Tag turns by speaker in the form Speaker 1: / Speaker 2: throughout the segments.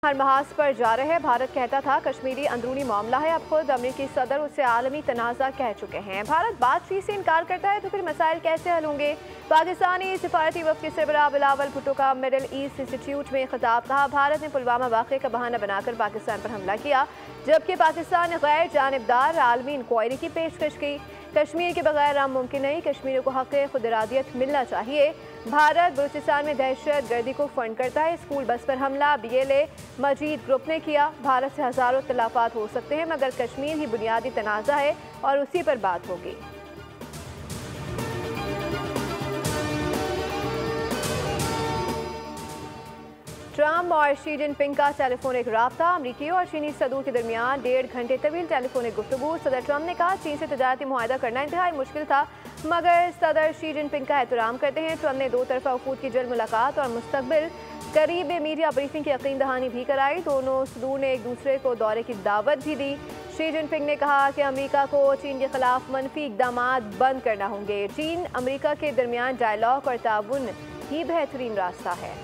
Speaker 1: हर महाज पर जा रहे भारत कहता था कश्मीरी अंदरूनी मामला है। अब खुद अमेरिकी सदर उसे आलमी तनाज़ा कह चुके हैं। भारत बातचीत से इनकार करता है तो फिर मसाइल कैसे हल होंगे। पाकिस्तानी सिफारती वफ़द के सरबराह बिलावल भुट्टो का मिडल ईस्ट इंस्टीट्यूट में खिताब। कहा भारत ने पुलवामा वाक़े का बहाना बनाकर पाकिस्तान पर हमला किया, जबकि पाकिस्तान ने गैर जानिबदार आलमी इंक्वायरी की पेशकश की। कश्मीर के बगैर राम मुमकिन नहीं, कश्मीरियों को हक़ खुद इरादियत मिलना चाहिए। भारत बलूचिस्तान में दहशत गर्दी को फंड करता है। स्कूल बस पर हमला BLA मजीद ग्रुप ने किया। भारत से हज़ारों इख्तिलाफ़ात हो सकते हैं, मगर कश्मीर ही बुनियादी तनाज़ा है और उसी पर बात होगी। ट्रंप और शी जिनपिंग का टेलीफोनिक राब्ता। अमरीकी और चीनी सदूर के दरमियान 1.5 घंटे तवील टेलीफोनिक गुफ्तगू। सदर ट्रंप ने कहा चीन से तजारती मुआहदा करना इंतहाई मुश्किल था, मगर सदर शी जिनपिंग का एहतराम करते हैं। ट्रंप ने 2 तरफा वफूद की जल्द मुलाकात और मुस्तकबिल करीब मीडिया ब्रीफिंग की यकीन दहानी भी कराई। दोनों सदूर ने एक दूसरे को दौरे की दावत भी दी। शी जिनपिंग ने कहा कि अमेरिका को चीन के खिलाफ मनफी इकदाम बंद करना होंगे। चीन अमेरिका के दरमियान डायलॉग और ताउन ही बेहतरीन रास्ता है।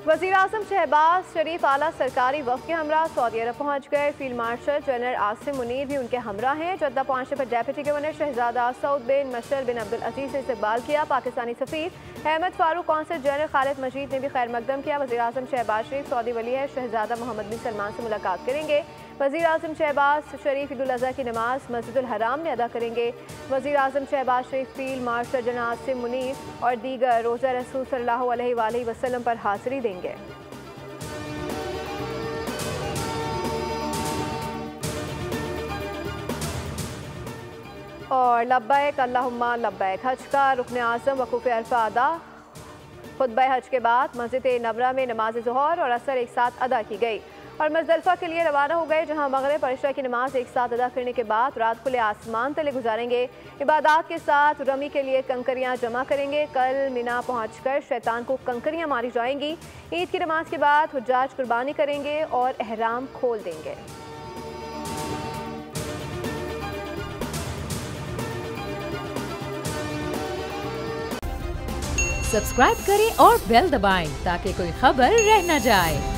Speaker 1: वज़ीर आज़म शहबाज शरीफ आला सरकारी वफ़द के हमरा सऊदी अरब पहुँच गए। Field marshal general Asim Munir भी उनके हमरा हैं। जद्दा पहुँचने पर डेप्यूटी गवर्नर शहजादा सऊद बिन मशर बिन अब्दुल अजीज से इस्तकबाल किया। पाकिस्तानी सफ़ीर अहमद फारूक कौंसल जनरल खालिद मजीद ने भी खैर मकदम किया। वज़ीर आज़म शहबाज शरीफ सऊदी वली है शहजादा मोहम्मद बिन सलमान से मुलाकात करेंगे। वज़ीर आज़म शहबाज शरीफ ईद उल अज़हा की नमाज मस्जिदुल हराम में अदा करेंगे। वज़ीर आज़म Shahbaz Sharif field marshal general Asim Munir और दीगर रोज़ा रसूल सल्लल्लाहु अलैहि वसल्लम पर हाज़िरी देंगे। और लब्बैक अल्लाहुम्मा लब्बैक हज का रुकन आज़म वक़ूफ़ अरफ़ा अदा। खुतबा हज के बाद मस्जिद नबरा में नमाज ज़ोहर और असर एक साथ अदा की गई और मुज़दलिफ़ा के लिए रवाना हो गए, जहां मगरिब और इशा की नमाज एक साथ अदा करने के बाद रात खुले आसमान तले गुजारेंगे। इबादत के साथ रमी के लिए कंकरियां जमा करेंगे। कल मिना पहुंचकर शैतान को कंकरियां मारी जाएंगी। ईद की नमाज के बाद हुज्जाज कुर्बानी करेंगे और एहराम खोल देंगे।
Speaker 2: सब्सक्राइब करें और बेल दबाएं ताकि कोई खबर रह न जाए।